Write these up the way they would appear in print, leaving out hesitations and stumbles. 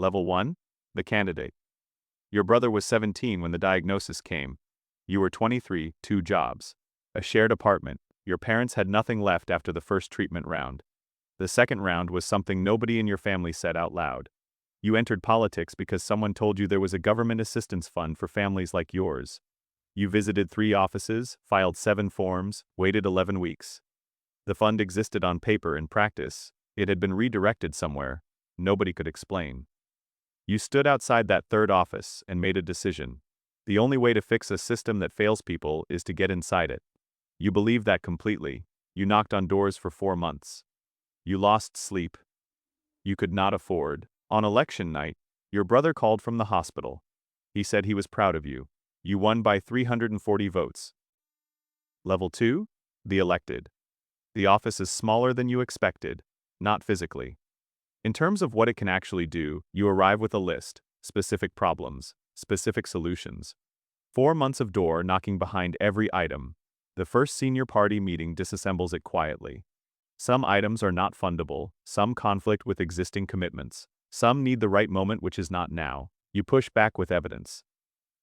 Level 1. The candidate. Your brother was 17 when the diagnosis came. You were 23, 2 jobs. A shared apartment. Your parents had nothing left after the first treatment round. The second round was something nobody in your family said out loud. You entered politics because someone told you there was a government assistance fund for families like yours. You visited 3 offices, filed 7 forms, waited 11 weeks. The fund existed on paper. In practice, it had been redirected somewhere. Nobody could explain. You stood outside that third office and made a decision. The only way to fix a system that fails people is to get inside it. You believed that completely. You knocked on doors for 4 months. You lost sleep. You could not afford. On election night, your brother called from the hospital. He said he was proud of you. You won by 340 votes. Level 2. The elected. The office is smaller than you expected, not physically. In terms of what it can actually do, you arrive with a list, specific problems, specific solutions. 4 months of door knocking behind every item. The first senior party meeting disassembles it quietly. Some items are not fundable, some conflict with existing commitments, some need the right moment which is not now. You push back with evidence.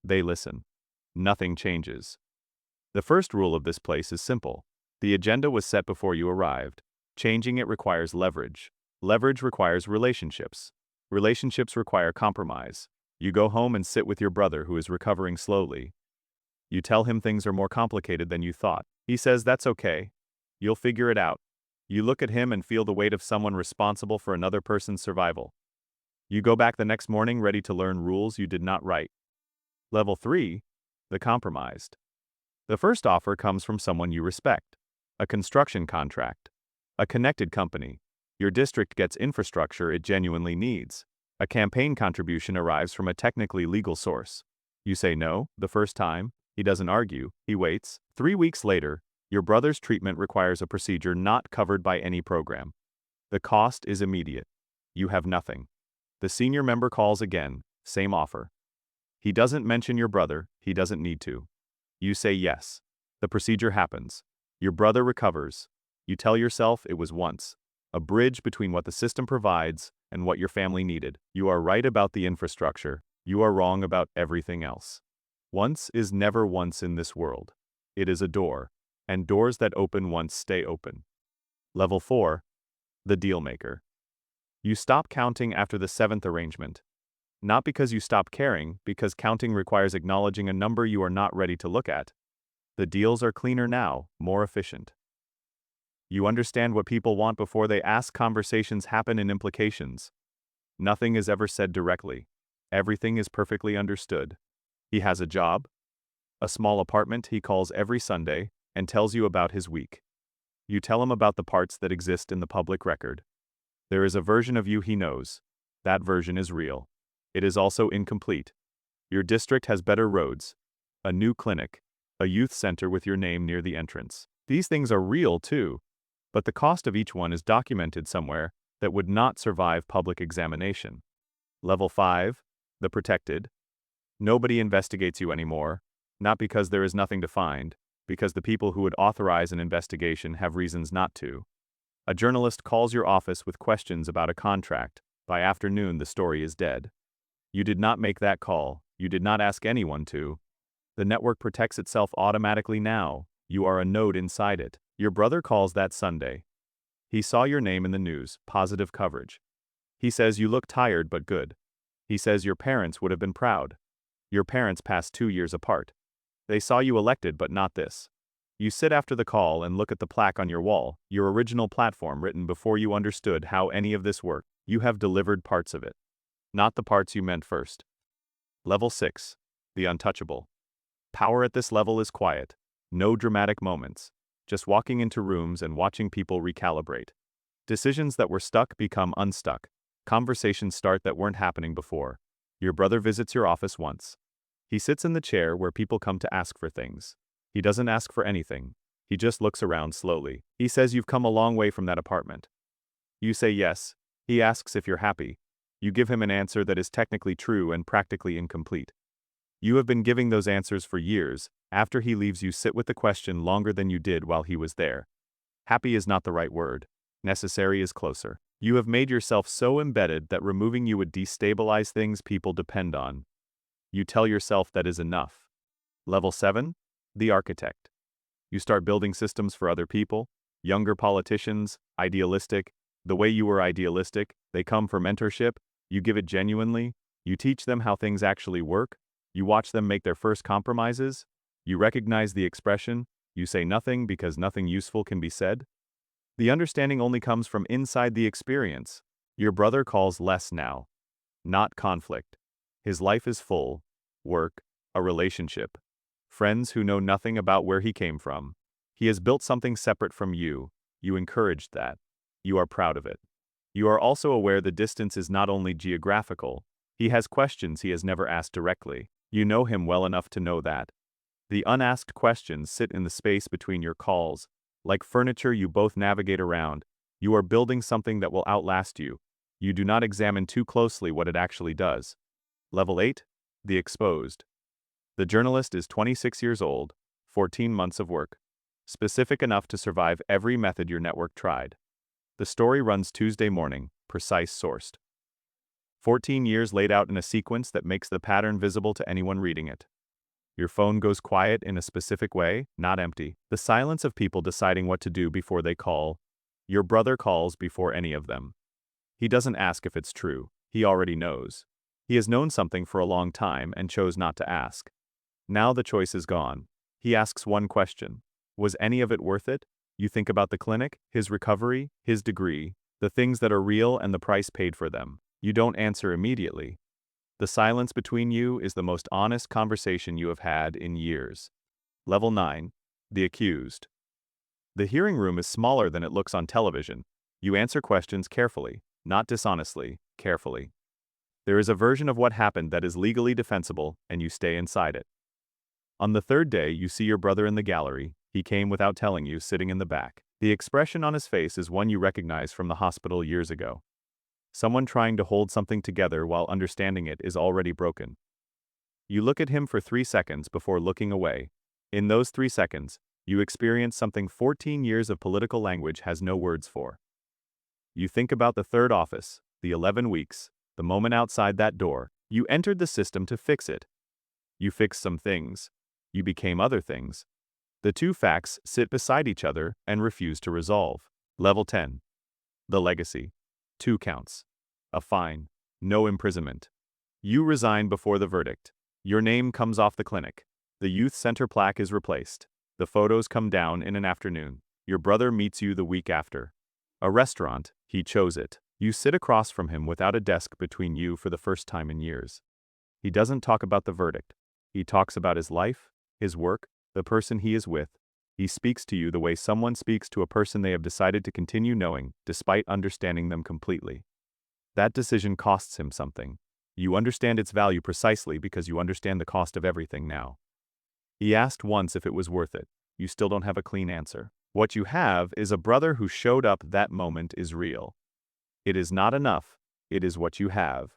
They listen. Nothing changes. The first rule of this place is simple. The agenda was set before you arrived. Changing it requires leverage. Leverage requires relationships. Relationships require compromise. You go home and sit with your brother who is recovering slowly. You tell him things are more complicated than you thought. He says that's okay. You'll figure it out. You look at him and feel the weight of someone responsible for another person's survival. You go back the next morning ready to learn rules you did not write. Level 3. The compromised. The first offer comes from someone you respect. A construction contract. A connected company. Your district gets infrastructure it genuinely needs. A campaign contribution arrives from a technically legal source. You say no, the first time. He doesn't argue, he waits. 3 weeks later, your brother's treatment requires a procedure not covered by any program. The cost is immediate. You have nothing. The senior member calls again, same offer. He doesn't mention your brother, he doesn't need to. You say yes. The procedure happens. Your brother recovers. You tell yourself it was once a bridge between what the system provides and what your family needed. You are right about the infrastructure. You are wrong about everything else. Once is never once in this world. It is a door, and doors that open once stay open. Level 4. The Dealmaker. You stop counting after the 7th arrangement. Not because you stop caring, because counting requires acknowledging a number you are not ready to look at. The deals are cleaner now, more efficient. You understand what people want before they ask. Conversations happen in implications. Nothing is ever said directly. Everything is perfectly understood. He has a job, a small apartment he calls every Sunday, and tells you about his week. You tell him about the parts that exist in the public record. There is a version of you he knows. That version is real. It is also incomplete. Your district has better roads, a new clinic, a youth center with your name near the entrance. These things are real too, but the cost of each one is documented somewhere that would not survive public examination. Level 5. The Protected. Nobody investigates you anymore, not because there is nothing to find, because the people who would authorize an investigation have reasons not to. A journalist calls your office with questions about a contract. By afternoon, the story is dead. You did not make that call. You did not ask anyone to. The network protects itself automatically now. You are a node inside it. Your brother calls that Sunday. He saw your name in the news, positive coverage. He says you look tired but good. He says your parents would have been proud. Your parents passed 2 years apart. They saw you elected but not this. You sit after the call and look at the plaque on your wall, your original platform written before you understood how any of this worked. You have delivered parts of it. Not the parts you meant first. Level 6. The Untouchable. Power at this level is quiet. No dramatic moments. Just walking into rooms and watching people recalibrate. Decisions that were stuck become unstuck. Conversations start that weren't happening before. Your brother visits your office once. He sits in the chair where people come to ask for things. He doesn't ask for anything. He just looks around slowly. He says you've come a long way from that apartment. You say yes. He asks if you're happy. You give him an answer that is technically true and practically incomplete. You have been giving those answers for years. After he leaves, you sit with the question longer than you did while he was there. Happy is not the right word. Necessary is closer. You have made yourself so embedded that removing you would destabilize things people depend on. You tell yourself that is enough. Level 7, the architect. You start building systems for other people, younger politicians, idealistic. The way you were idealistic, they come for mentorship, you give it genuinely, you teach them how things actually work, you watch them make their first compromises, you recognize the expression, you say nothing because nothing useful can be said. The understanding only comes from inside the experience. Your brother calls less now, not conflict. His life is full, work, a relationship, friends who know nothing about where he came from. He has built something separate from you. You encouraged that. You are proud of it. You are also aware the distance is not only geographical. He has questions he has never asked directly. You know him well enough to know that. The unasked questions sit in the space between your calls. Like furniture you both navigate around. You are building something that will outlast you. You do not examine too closely what it actually does. Level 8, the exposed. The journalist is 26 years old, 14 months of work. Specific enough to survive every method your network tried. The story runs Tuesday morning, precise sourced. 14 years laid out in a sequence that makes the pattern visible to anyone reading it. Your phone goes quiet in a specific way, not empty. The silence of people deciding what to do before they call. Your brother calls before any of them. He doesn't ask if it's true. He already knows. He has known something for a long time and chose not to ask. Now the choice is gone. He asks one question. Was any of it worth it? You think about the clinic, his recovery, his degree, the things that are real and the price paid for them. You don't answer immediately. The silence between you is the most honest conversation you have had in years. Level 9, the accused. The hearing room is smaller than it looks on television. You answer questions carefully, not dishonestly, carefully. There is a version of what happened that is legally defensible, and you stay inside it. On the third day, you see your brother in the gallery. He came without telling you, sitting in the back. The expression on his face is one you recognize from the hospital years ago. Someone trying to hold something together while understanding it is already broken. You look at him for 3 seconds before looking away. In those 3 seconds, you experience something 14 years of political language has no words for. You think about the third office, the 11 weeks, the moment outside that door. You entered the system to fix it. You fixed some things. You became other things. The two facts sit beside each other and refuse to resolve. Level 10. The legacy. 2 counts. A fine. No imprisonment. You resign before the verdict. Your name comes off the clinic. The youth center plaque is replaced. The photos come down in an afternoon. Your brother meets you the week after. A restaurant, he chose it. You sit across from him without a desk between you for the first time in years. He doesn't talk about the verdict. He talks about his life, his work, the person he is with. He speaks to you the way someone speaks to a person they have decided to continue knowing, despite understanding them completely. That decision costs him something. You understand its value precisely because you understand the cost of everything now. He asked once if it was worth it. You still don't have a clean answer. What you have is a brother who showed up that moment is real. It is not enough. It is what you have.